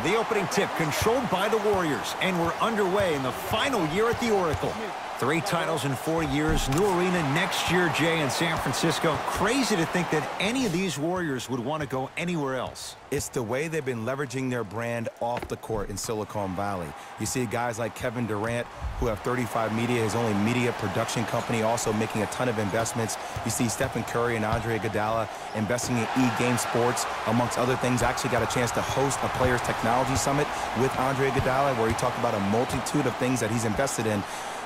The opening tip controlled by the Warriors, and we're underway in the final year at the Oracle. 3 titles in 4 years, new arena next year, Jay, in San Francisco. Crazy to think that any of these Warriors would want to go anywhere else. It's the way they've been leveraging their brand off the court in Silicon Valley. You see guys like Kevin Durant, who have 35 Media, his only media production company, also making a ton of investments. You see Stephen Curry and Andre Iguodala investing in e-game sports, amongst other things. I actually got a chance to host a Players Technology Summit with Andre Iguodala, where he talked about a multitude of things that he's invested in.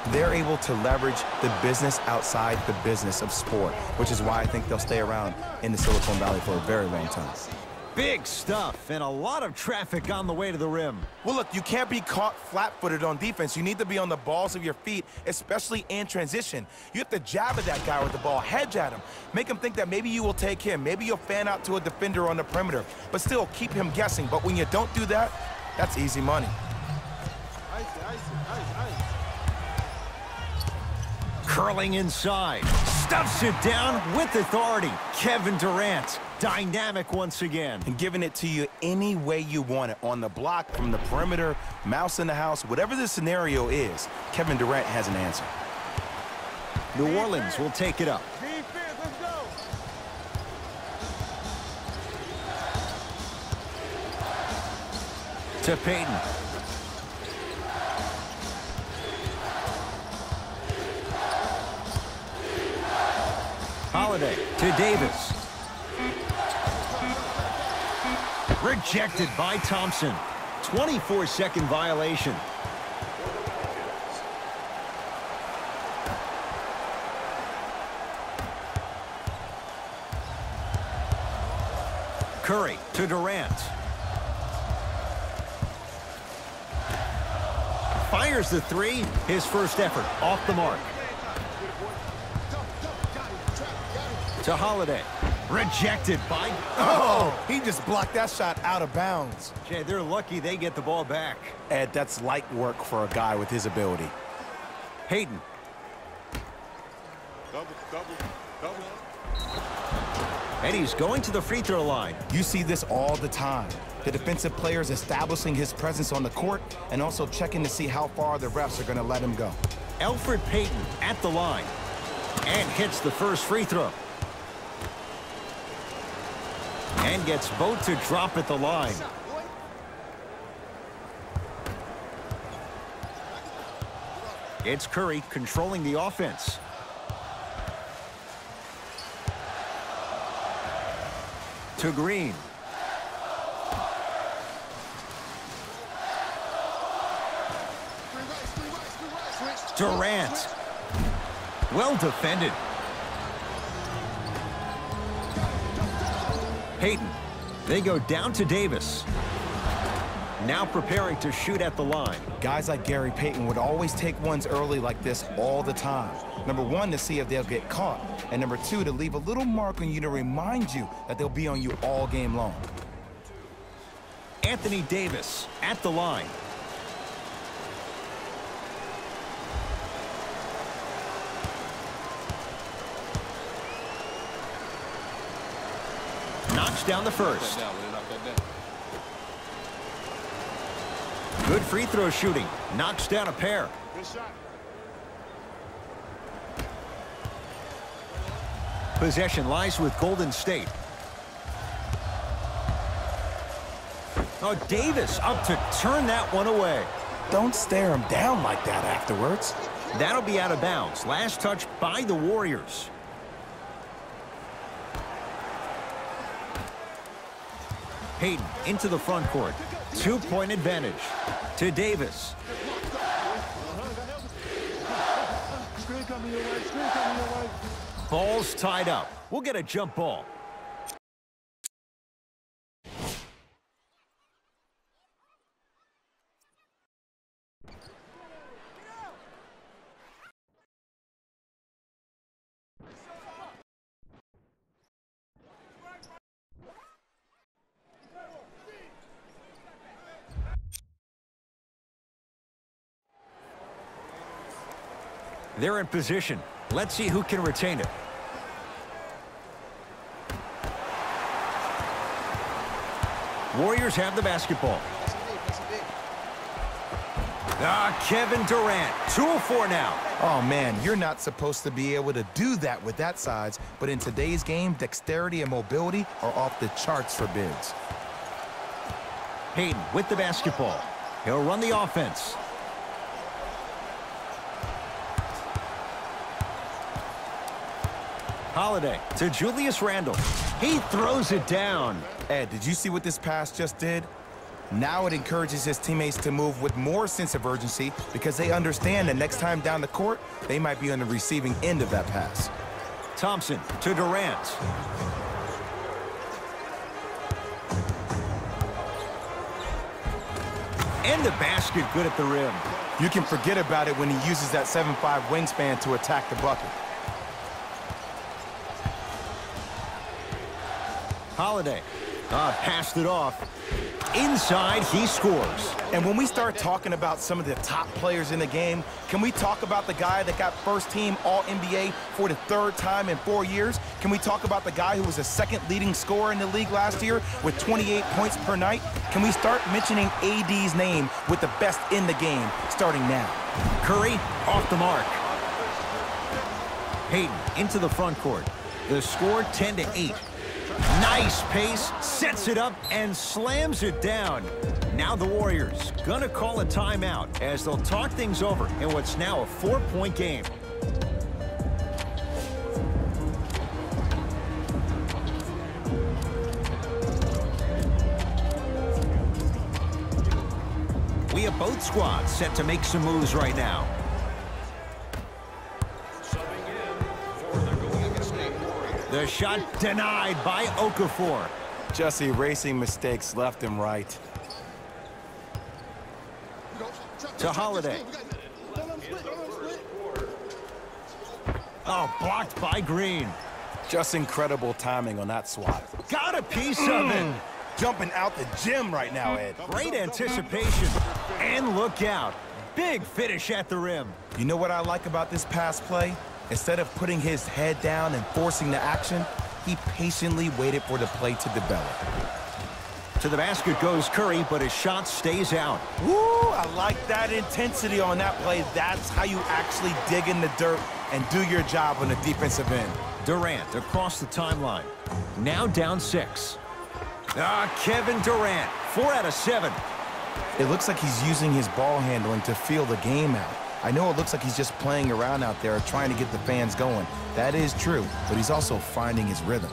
They're able to leverage the business outside the business of sport, which is why I think they'll stay around in the Silicon Valley for a very long time. Big stuff and a lot of traffic on the way to the rim. Well, look, you can't be caught flat-footed on defense. You need to be on the balls of your feet, especially in transition. You have to jab at that guy with the ball, hedge at him, make him think that maybe you will take him. Maybe you'll fan out to a defender on the perimeter, but still keep him guessing. But when you don't do that, that's easy money. Curling inside, stuffs it down with authority. Kevin Durant, dynamic once again. And giving it to you any way you want it, on the block, from the perimeter, mouse in the house, whatever the scenario is, Kevin Durant has an answer. New Orleans will take it up. To Payton. Holiday to Davis. Rejected by Thompson. 24-second violation. Curry to Durant. Fires the 3. His first effort off the mark. To Holiday. Rejected by... Oh, he just blocked that shot out of bounds. Jay, they're lucky they get the ball back. Ed, that's light work for a guy with his ability. Payton. And he's going to the free throw line. You see this all the time. The defensive players establishing his presence on the court and also checking to see how far the refs are going to let him go. Elfrid Payton at the line. And hits the first free throw. And gets both to drop at the line. It's Curry controlling the offense. To Green. Durant. Well defended. Payton. They go down to Davis. Now preparing to shoot at the line. Guys like Gary Payton would always take ones early like this all the time. Number 1, to see if they'll get caught. And number 2, to leave a little mark on you to remind you that they'll be on you all game long. Anthony Davis at the line. Knocks down the first. Good free throw shooting. Knocks down a pair. Possession lies with Golden State. Oh, Davis up to turn that one away. Don't stare him down like that afterwards. That'll be out of bounds. Last touch by the Warriors. Payton into the front court. 2-point advantage to Davis. Ball's tied up. We'll get a jump ball. They're in position. Let's see who can retain it. Warriors have the basketball. Kevin Durant, 2 of 4 now. Oh, man, you're not supposed to be able to do that with that size, but in today's game, dexterity and mobility are off the charts for bigs. Hayden with the basketball. He'll run the offense. Holiday to Julius Randle. He throws it down. Ed, did you see what this pass just did? Now it encourages his teammates to move with more sense of urgency because they understand that next time down the court, they might be on the receiving end of that pass. Thompson to Durant. And the basket good at the rim. You can forget about it when he uses that 7'5" wingspan to attack the bucket. Holiday passed it off. Inside, he scores. And when we start talking about some of the top players in the game, can we talk about the guy that got first-team All-NBA for the 3rd time in 4 years? Can we talk about the guy who was the 2nd leading scorer in the league last year with 28 points per night? Can we start mentioning AD's name with the best in the game starting now? Curry off the mark. Hayden into the front court. The score 10-8. Nice pace, sets it up, and slams it down. Now the Warriors gonna call a timeout as they'll talk things over in what's now a 4-point game. We have both squads set to make some moves right now. The shot denied by Okafor. Just erasing mistakes left and right. To Holiday. Oh, blocked by Green. Just incredible timing on that swat. Got a piece of it. Jumping out the gym right now, Ed. Great anticipation. And look out. Big finish at the rim. You know what I like about this pass play? Instead of putting his head down and forcing the action, he patiently waited for the play to develop. To the basket goes Curry, but his shot stays out. Woo! I like that intensity on that play. That's how you actually dig in the dirt and do your job on the defensive end. Durant across the timeline. Now down 6. Kevin Durant, 4 out of 7. It looks like he's using his ball handling to feel the game out. I know it looks like he's just playing around out there trying to get the fans going. That is true, but he's also finding his rhythm.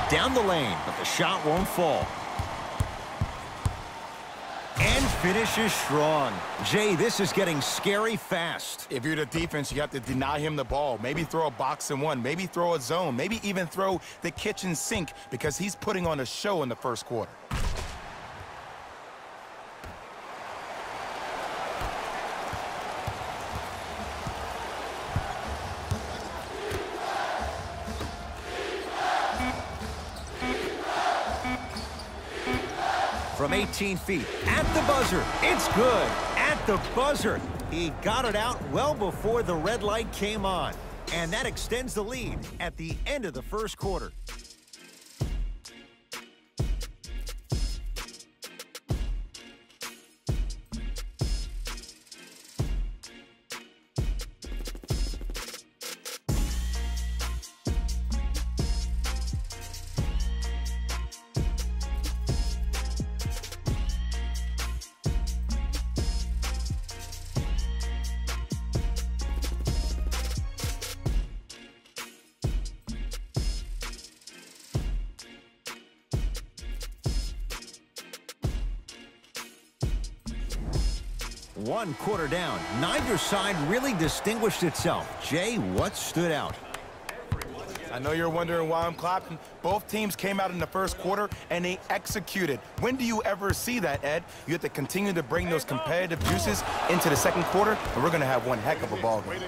Down the lane, but the shot won't fall. And finishes strong. Jay, this is getting scary fast. If you're the defense, you have to deny him the ball. Maybe throw a box and one. Maybe throw a zone. Maybe even throw the kitchen sink because he's putting on a show in the first quarter. From 18 feet, at the buzzer, it's good, at the buzzer. He got it out well before the red light came on, and that extends the lead at the end of the first quarter. One quarter down. Neither side really distinguished itself. Jay, what stood out? I know you're wondering why I'm clapping. Both teams came out in the first quarter, and they executed. When do you ever see that, Ed? You have to continue to bring those competitive juices into the second quarter, and we're going to have one heck of a ball game.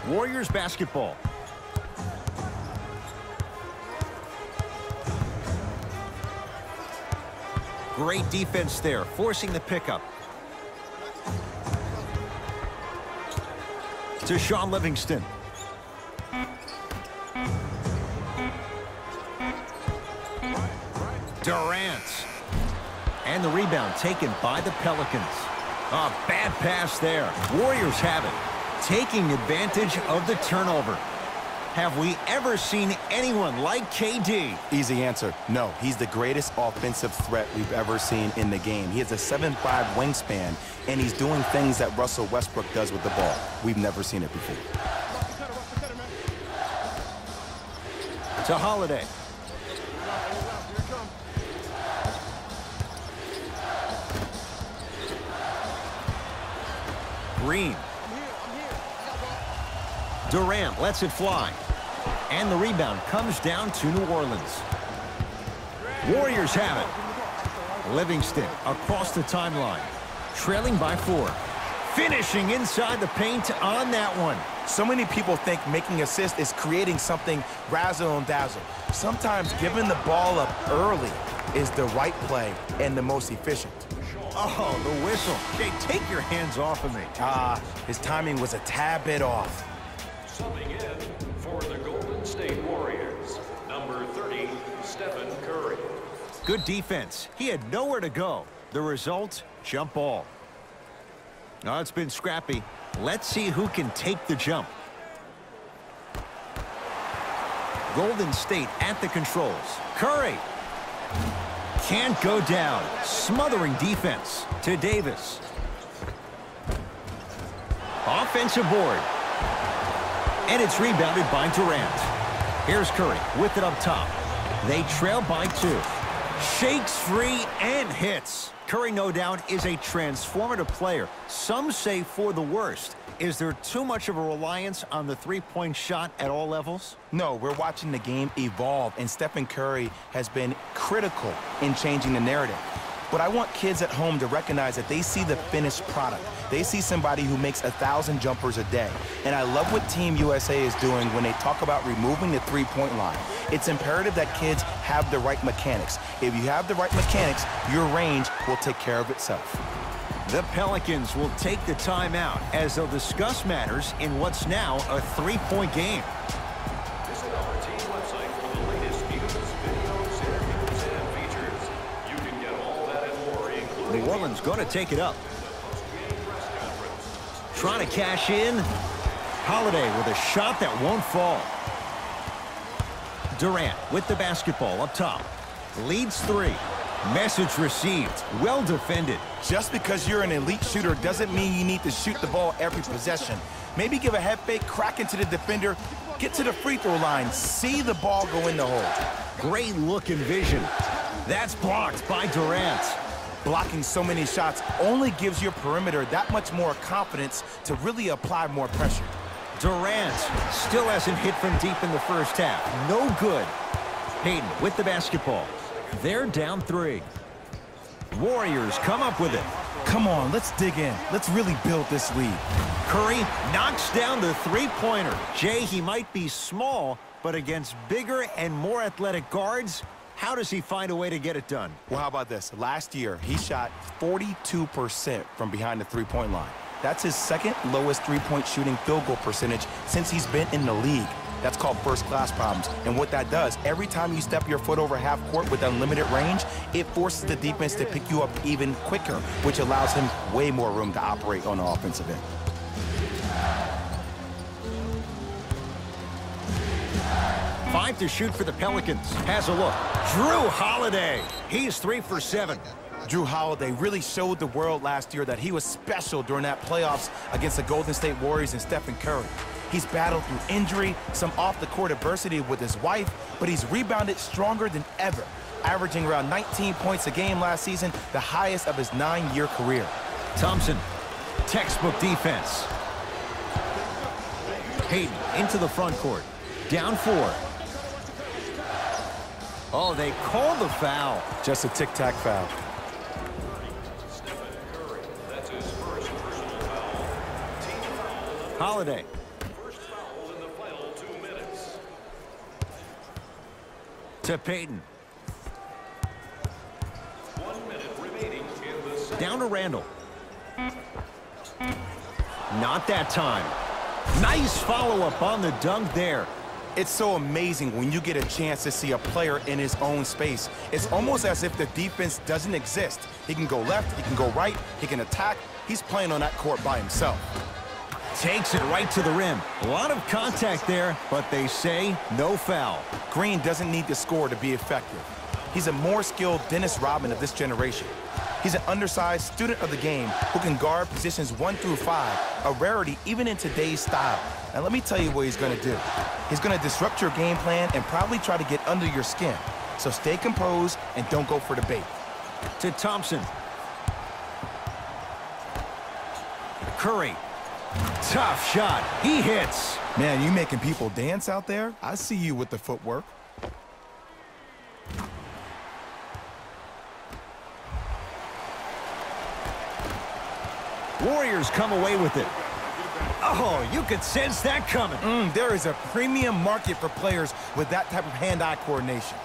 Warriors basketball. Great defense there, forcing the pickup. To Sean Livingston. Durant. And the rebound taken by the Pelicans. A bad pass there. Warriors have it, taking advantage of the turnover. Have we ever seen anyone like KD? Easy answer, no. He's the greatest offensive threat we've ever seen in the game. He has a 7'5" wingspan, and he's doing things that Russell Westbrook does with the ball. We've never seen it before. To Holiday. Green. Durant lets it fly. And the rebound comes down to New Orleans. Warriors have it. Livingston across the timeline. Trailing by 4. Finishing inside the paint on that one. So many people think making assists is creating something razzle and dazzle. Sometimes giving the ball up early is the right play and the most efficient. Oh, the whistle. Jay, take your hands off of me. His timing was a tad bit off. Subbing in for the Golden State Warriors, number 30, Stephen Curry. Good defense. He had nowhere to go. The result, jump ball. Now it's been scrappy. Let's see who can take the jump. Golden State at the controls. Curry. Can't go down. Smothering defense to Davis. Offensive board. And it's rebounded by Durant. Here's Curry with it up top. They trail by 2. Shakes free and hits. Curry, no doubt, is a transformative player. Some say for the worst. Is there too much of a reliance on the three-point shot at all levels? No, we're watching the game evolve, and Stephen Curry has been critical in changing the narrative. But I want kids at home to recognize that they see the finished product. They see somebody who makes 1,000 jumpers a day. And I love what Team USA is doing when they talk about removing the three-point line. It's imperative that kids have the right mechanics. If you have the right mechanics, your range will take care of itself. The Pelicans will take the timeout as they'll discuss matters in what's now a three-point game. Visit our team website for the latest news, videos, interviews, and features. You can get all that and more, including New Orleans going to take it up. Trying to cash in. Holiday with a shot that won't fall. Durant with the basketball up top. Leads 3. Message received. Well defended. Just because you're an elite shooter doesn't mean you need to shoot the ball every possession. Maybe give a head fake, crack into the defender, get to the free throw line, see the ball go in the hole. Great look and vision. That's blocked by Durant. Blocking so many shots only gives your perimeter that much more confidence to really apply more pressure. Durant still hasn't hit from deep in the first half. No good. Payton with the basketball. They're down 3. Warriors come up with it. Come on, let's dig in. Let's really build this lead. Curry knocks down the three-pointer. Jay, he might be small, but against bigger and more athletic guards, how does he find a way to get it done? Well, how about this? Last year, he shot 42% from behind the three-point line. That's his second lowest three-point shooting field goal percentage since he's been in the league. That's called first-class problems. And what that does, every time you step your foot over half court with unlimited range, it forces the defense to pick you up even quicker, which allows him way more room to operate on the offensive end. Five to shoot for the Pelicans. Has a look. Drew Holiday. He's 3 for 7. Drew Holiday really showed the world last year that he was special during that playoffs against the Golden State Warriors and Stephen Curry. He's battled through injury, some off-the-court adversity with his wife, but he's rebounded stronger than ever, averaging around 19 points a game last season, the highest of his 9-year career. Thompson, textbook defense. Payton into the front court. Down 4. Oh, they called the foul. Just a tic-tac foul. Stephen Curry. That's his first personal foul. Team foul. Holiday. First foul in the final 2 minutes. To Payton. 1 minute remaining in the second. Down to Randall. Not that time. Nice follow-up on the dunk there. It's so amazing when you get a chance to see a player in his own space. It's almost as if the defense doesn't exist. He can go left, he can go right, he can attack. He's playing on that court by himself. Takes it right to the rim. A lot of contact there, but they say no foul. Green doesn't need to score to be effective. He's a more skilled Dennis Rodman of this generation. He's an undersized student of the game who can guard positions 1 through 5, a rarity even in today's style. And let me tell you what he's going to do. He's going to disrupt your game plan and probably try to get under your skin. So stay composed and don't go for the bait. To Thompson. Curry. Tough shot. He hits. Man, you making people dance out there? I see you with the footwork. Warriors come away with it. Oh, you could sense that coming. There is a premium market for players with that type of hand-eye coordination.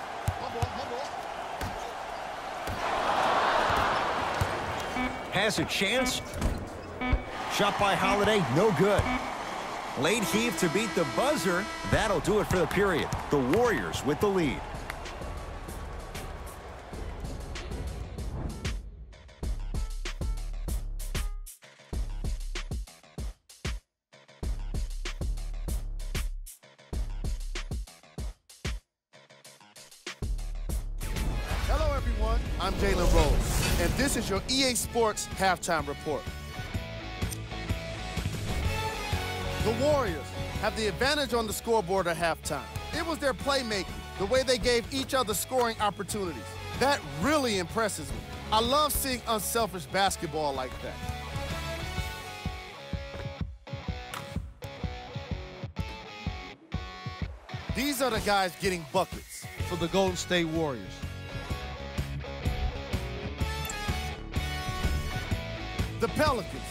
Has a chance. Shot by Holiday, no good. Late heave to beat the buzzer. That'll do it for the period. The Warriors with the lead. Hello, everyone. I'm Jalen Rose, and this is your EA Sports Halftime Report. The Warriors have the advantage on the scoreboard at halftime. It was their playmaking, the way they gave each other scoring opportunities. That really impresses me. I love seeing unselfish basketball like that. These are the guys getting buckets for the Golden State Warriors. The Pelicans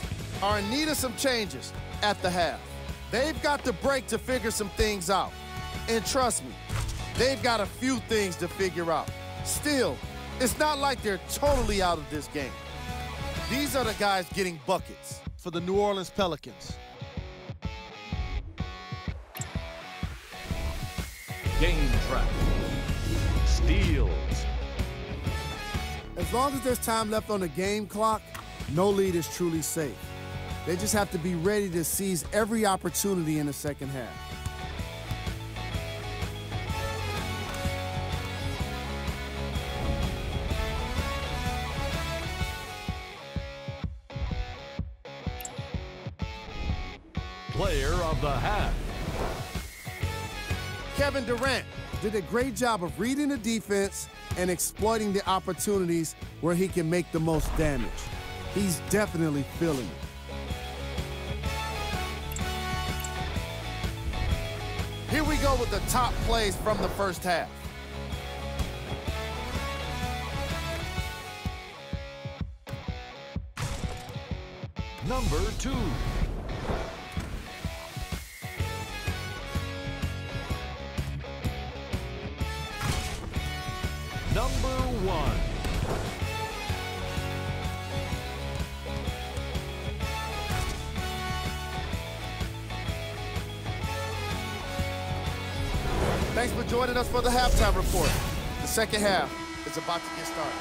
are in need of some changes at the half. They've got the break to figure some things out. And trust me, they've got a few things to figure out. Still, it's not like they're totally out of this game. These are the guys getting buckets for the New Orleans Pelicans. Game trap. Steals. As long as there's time left on the game clock, no lead is truly safe. They just have to be ready to seize every opportunity in the second half. Player of the half. Kevin Durant did a great job of reading the defense and exploiting the opportunities where he can make the most damage. He's definitely feeling it. Here we go with the top plays from the first half. Number 2. Number 1. Thanks for joining us for the halftime report. The second half is about to get started.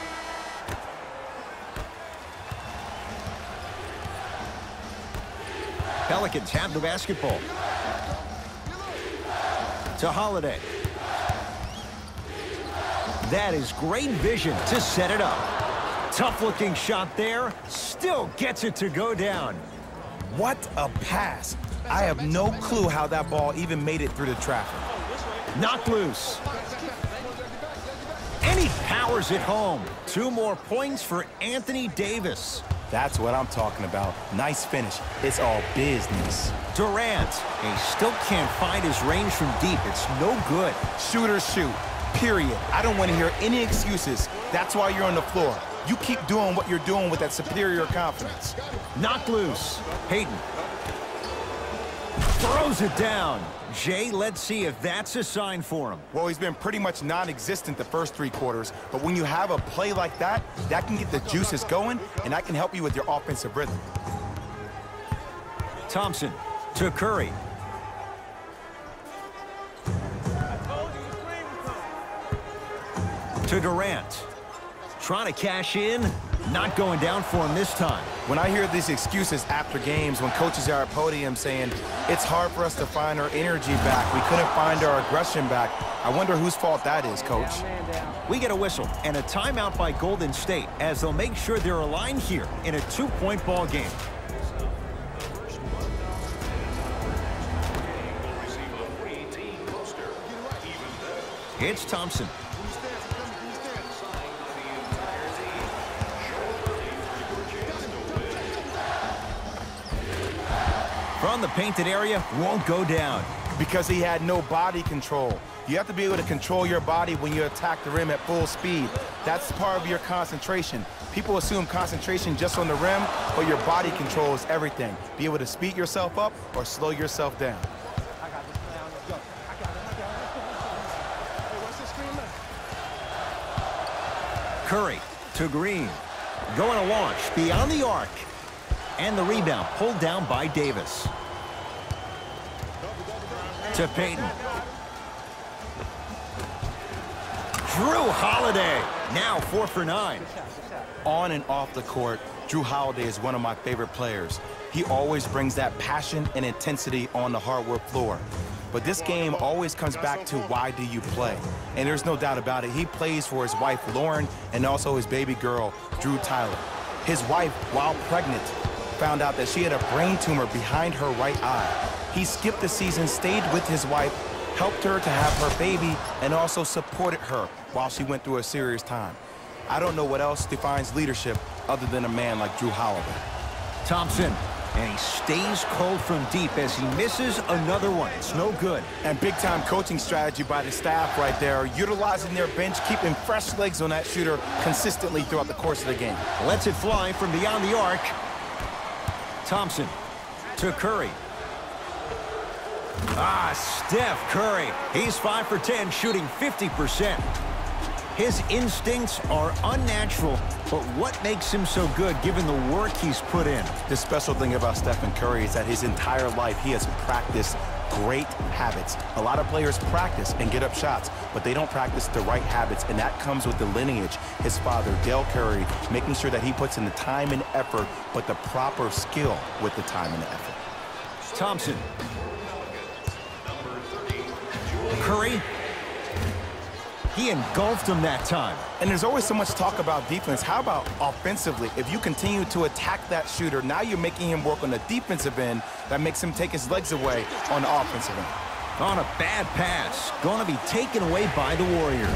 Pelicans have the basketball. To Holiday. That is great vision to set it up. Tough-looking shot there. Still gets it to go down. What a pass. I have no clue how that ball even made it through the traffic. Knocked loose. And he powers it home. 2 more points for Anthony Davis. That's what I'm talking about. Nice finish. It's all business. Durant. He still can't find his range from deep. It's no good. Shooters shoot. Period. I don't want to hear any excuses. That's why you're on the floor. You keep doing what you're doing with that superior confidence. Knocked loose. Hayden. Throws it down. Jay, let's see if that's a sign for him. Well, he's been pretty much non-existent the first 3 quarters, but when you have a play like that, that can get the juices going, and that can help you with your offensive rhythm. Thompson to Curry. To Durant. Trying to cash in. Not going down for him this time. When I hear these excuses after games, when coaches are at podium saying, it's hard for us to find our energy back, we couldn't find our aggression back, I wonder whose fault that is, Coach. We get a whistle and a timeout by Golden State as they'll make sure they're aligned here in a 2-point ball game. It's Thompson. From the painted area, won't go down. Because he had no body control. You have to be able to control your body when you attack the rim at full speed. That's part of your concentration. People assume concentration just on the rim, but your body control is everything. Be able to speed yourself up or slow yourself down. Curry to Green. Going to launch beyond the arc. And the rebound pulled down by Davis. To Payton. Drew Holiday. Now 4 for 9. On and off the court, Drew Holiday is one of my favorite players. He always brings that passion and intensity on the hardwood floor. But this game always comes back to why do you play? And there's no doubt about it. He plays for his wife, Lauren, and also his baby girl, Drew Tyler. His wife, while pregnant, found out that she had a brain tumor behind her right eye. He skipped the season, stayed with his wife, helped her to have her baby, and also supported her while she went through a serious time. I don't know what else defines leadership other than a man like Drew Holiday. Thompson, and he stays cold from deep as he misses another one. It's no good. And big-time coaching strategy by the staff right there, utilizing their bench, keeping fresh legs on that shooter consistently throughout the course of the game. Lets it fly from beyond the arc. Thompson to Curry. Steph Curry. He's 5 for 10, shooting 50%. His instincts are unnatural, but what makes him so good given the work he's put in? The special thing about Stephen Curry is that his entire life he has practiced great habits. A lot of players practice and get up shots, but they don't practice the right habits, and that comes with the lineage. His father, Dale Curry, making sure that he puts in the time and effort, but the proper skill with the time and the effort. Thompson. Curry. He engulfed him that time. And there's always so much talk about defense. How about offensively? If you continue to attack that shooter, now you're making him work on the defensive end. That makes him take his legs away on the offensive end. On a bad pass. Going to be taken away by the Warriors.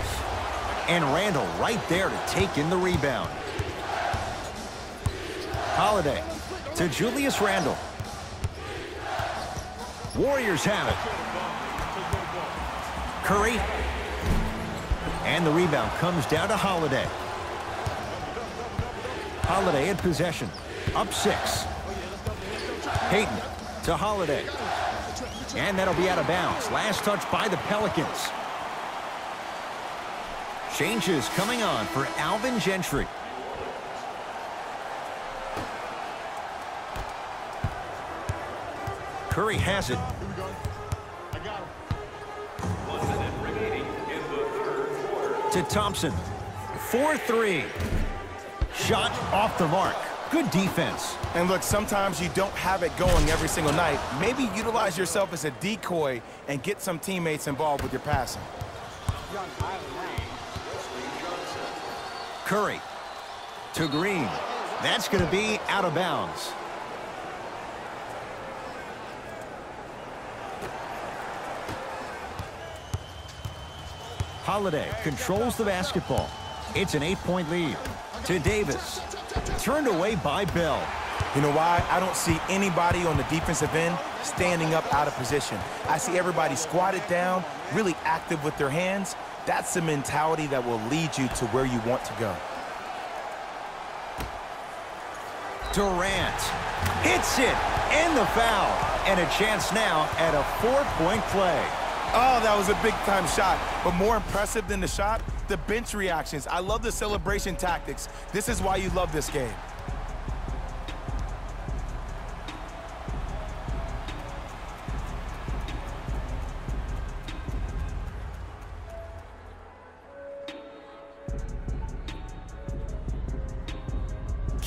And Randall right there to take in the rebound. Holiday to Julius Randle. Warriors have it. Curry. And the rebound comes down to Holiday. Holiday in possession. Up 6. Payton to Holiday. And that'll be out of bounds. Last touch by the Pelicans. Changes coming on for Alvin Gentry. Curry has it. To Thompson. 4-3. Shot off the mark. Good defense. And look, sometimes you don't have it going every single night. Maybe utilize yourself as a decoy and get some teammates involved with your passing. Curry to Green. That's going to be out of bounds. Holiday controls the basketball. It's an 8-point lead. To Davis. Turned away by Bell. You know why? I don't see anybody on the defensive end standing up out of position. I see everybody squatted down, really active with their hands. That's the mentality that will lead you to where you want to go. Durant hits it, and the foul. And a chance now at a 4-point play. Oh, that was a big-time shot. But more impressive than the shot, the bench reactions. I love the celebration tactics. This is why you love this game.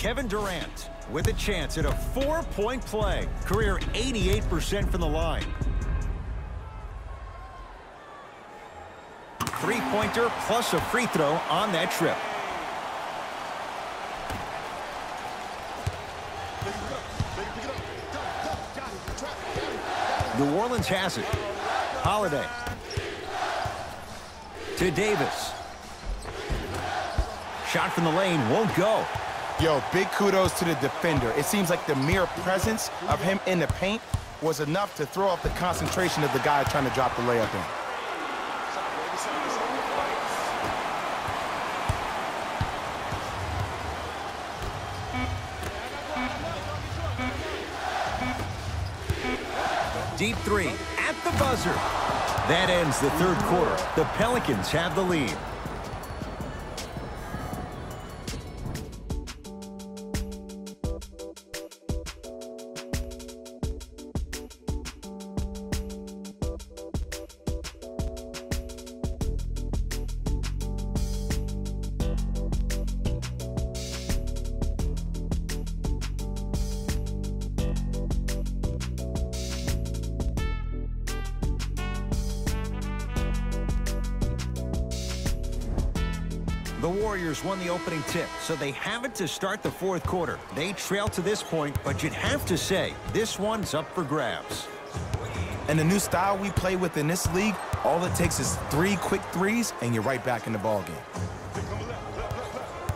Kevin Durant with a chance at a 4-point play. Career 88% from the line. Three-pointer plus a free throw on that trip. New Orleans has it. Holiday. To Davis. Shot from the lane won't go. Yo, big kudos to the defender. It seems like the mere presence of him in the paint was enough to throw off the concentration of the guy trying to drop the layup in. Deep three at the buzzer. That ends the third quarter. The Pelicans have the lead. The Warriors won the opening tip, so they have it to start the fourth quarter. They trail to this point, but you'd have to say this one's up for grabs. And the new style we play with in this league, all it takes is 3 quick threes, and you're right back in the ballgame.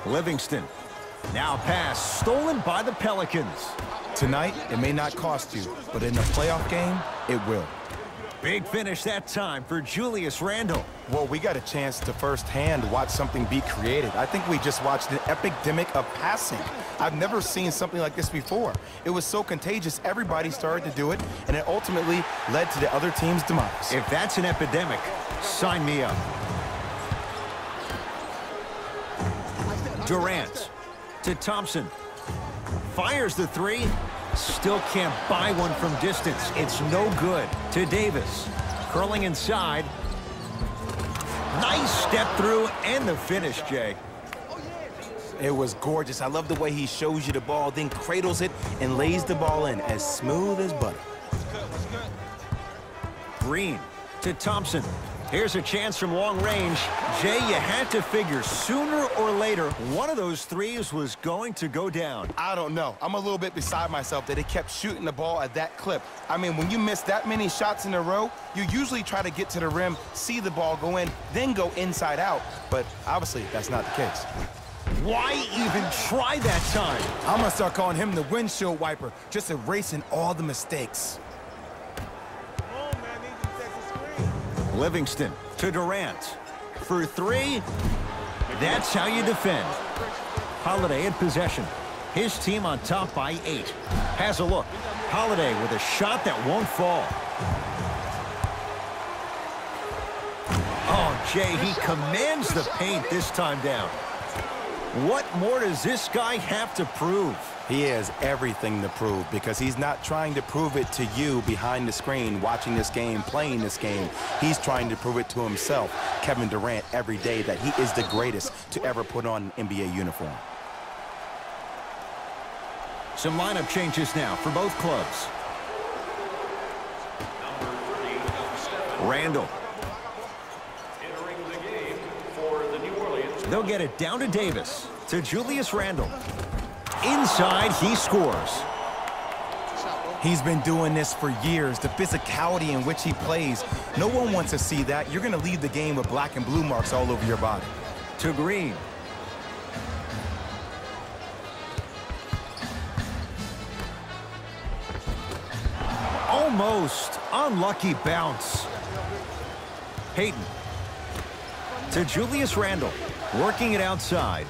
Livingston. Now pass stolen by the Pelicans. Tonight, it may not cost you, but in a playoff game, it will. Big finish that time for Julius Randle. Well, we got a chance to firsthand watch something be created. I think we just watched an epidemic of passing. I've never seen something like this before. It was so contagious, everybody started to do it, and it ultimately led to the other team's demise. If that's an epidemic, sign me up. Durant to Thompson. Fires the three. Still can't buy one from distance. It's no good. To Davis. Curling inside. Nice step through and the finish, Jay. It was gorgeous. I love the way he shows you the ball, then cradles it and lays the ball in as smooth as butter. Green to Thompson. Here's a chance from long range. Jay, you had to figure sooner or later one of those threes was going to go down. I don't know. I'm a little bit beside myself that he kept shooting the ball at that clip. I mean, when you miss that many shots in a row, you usually try to get to the rim, see the ball go in, then go inside out. But obviously, that's not the case. Why even try that time? I'm going to start calling him the windshield wiper, just erasing all the mistakes. Livingston to Durant. For three, that's how you defend. Holiday in possession. His team on top by 8. Has a look. Holiday with a shot that won't fall. Oh, Jay, he commands the paint this time down. What more does this guy have to prove? He has everything to prove because he's not trying to prove it to you behind the screen watching this game, playing this game. He's trying to prove it to himself, Kevin Durant, every day that he is the greatest to ever put on an NBA uniform. Some lineup changes now for both clubs. Randle. Entering the game for the New Orleans. They'll get it down to Davis. To Julius Randle. Inside, he scores. He's been doing this for years. The physicality in which he plays, no one wants to see that. You're going to leave the game with black and blue marks all over your body. To Green. Almost unlucky bounce. Payton. To Julius Randle. Working it outside.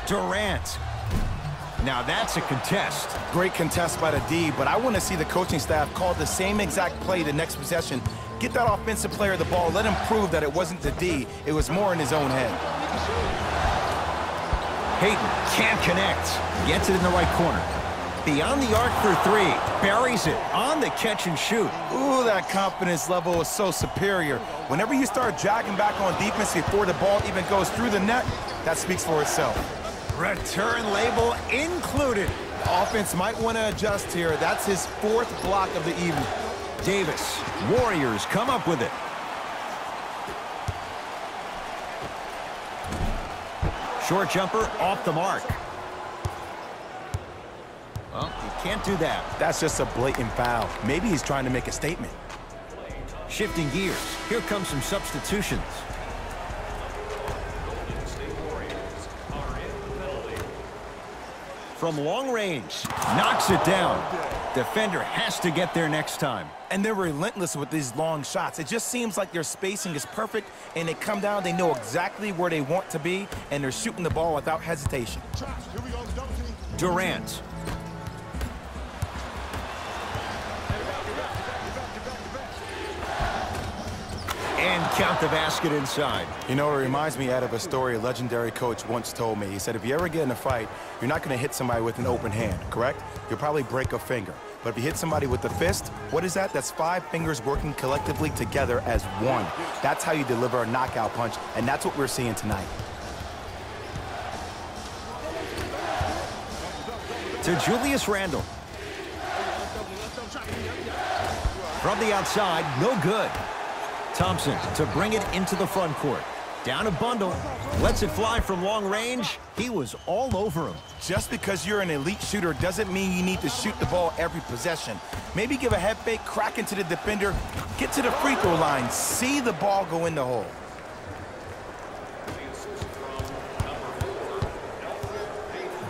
Durant. Now that's a contest. Great contest by the D, but I want to see the coaching staff call the same exact play the next possession. Get that offensive player the ball. Let him prove that it wasn't the D. It was more in his own head. Payton can't connect. Gets it in the right corner. Beyond the arc for three. Buries it on the catch and shoot. Ooh, that confidence level is so superior. Whenever you start jogging back on defense before the ball even goes through the net, that speaks for itself. Return label included. The offense might want to adjust here. That's his 4th block of the evening. Davis. Warriors come up with it. Short jumper off the mark. Well, you can't do that. That's just a blatant foul. Maybe he's trying to make a statement. Shifting gears. Here come some substitutions. From long range, knocks it down. Defender has to get there next time. And they're relentless with these long shots. It just seems like their spacing is perfect, and they come down, they know exactly where they want to be, and they're shooting the ball without hesitation. Durant. And count the basket inside. You know, it reminds me, Ed, of a story a legendary coach once told me. He said, if you ever get in a fight, you're not going to hit somebody with an open hand, correct? You'll probably break a finger. But if you hit somebody with the fist, what is that? That's 5 fingers working collectively together as one. That's how you deliver a knockout punch, and that's what we're seeing tonight. To Julius Randle. From the outside, no good. Thompson to bring it into the front court. Down a bundle, lets it fly from long range. He was all over him. Just because you're an elite shooter doesn't mean you need to shoot the ball every possession. Maybe give a head fake, crack into the defender, get to the free throw line, see the ball go in the hole.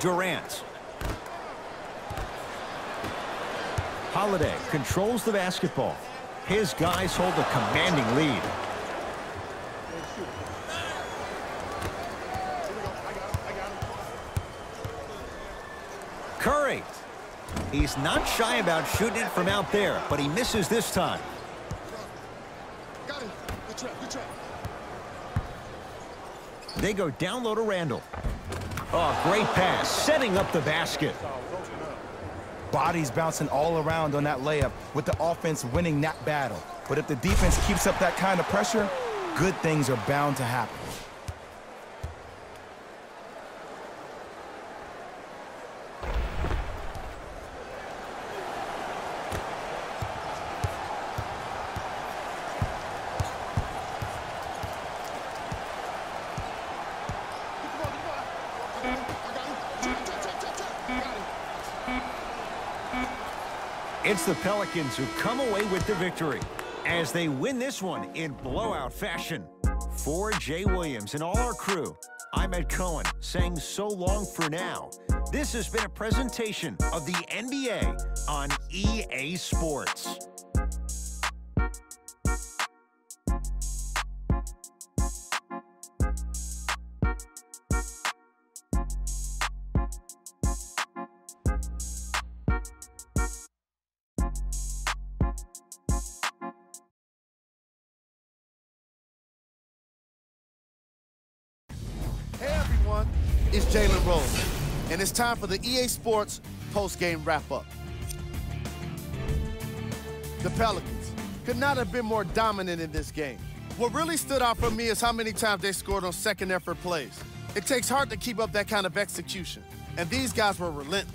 Durant. Holiday controls the basketball. His guys hold a commanding lead. Curry. He's not shy about shooting it from out there, but he misses this time. They go down low to Randle. Oh, great pass, setting up the basket. Bodies bouncing all around on that layup with the offense winning that battle. But if the defense keeps up that kind of pressure, good things are bound to happen. It's the Pelicans who come away with the victory as they win this one in blowout fashion. For Jay Williams and all our crew, I'm Ed Cohen saying so long for now. This has been a presentation of the NBA on EA Sports. Hey everyone, it's Jalen Rose, and it's time for the EA Sports post-game wrap-up. The Pelicans could not have been more dominant in this game. What really stood out for me is how many times they scored on second effort plays. It takes heart to keep up that kind of execution, and these guys were relentless.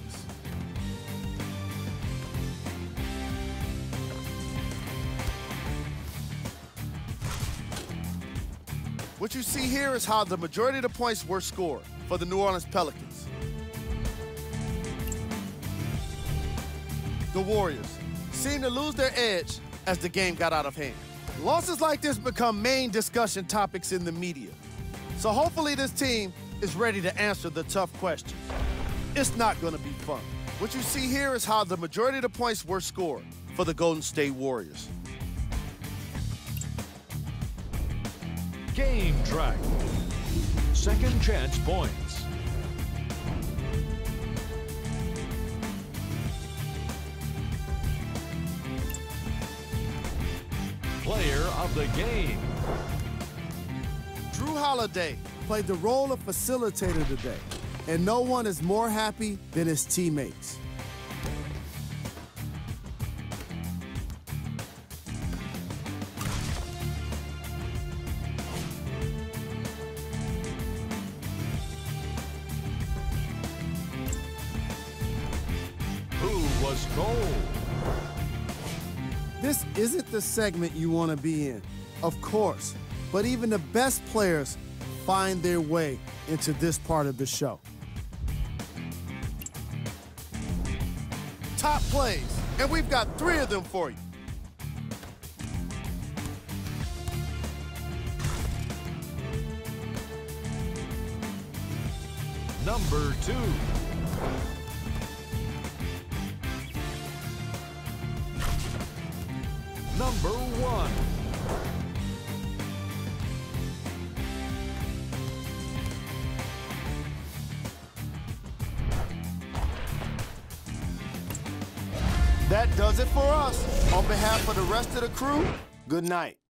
What you see here is how the majority of the points were scored for the New Orleans Pelicans. The Warriors seemed to lose their edge as the game got out of hand. Losses like this become main discussion topics in the media. So hopefully this team is ready to answer the tough questions. It's not going to be fun. What you see here is how the majority of the points were scored for the Golden State Warriors. Game track. Second chance points. Player of the game. Drew Holiday played the role of facilitator today, and no one is more happy than his teammates. was gold. This isn't the segment you want to be in, of course, but even the best players find their way into this part of the show. Top plays, and we've got 3 of them for you. Number 2. Number 1. That does it for us. On behalf of the rest of the crew, good night.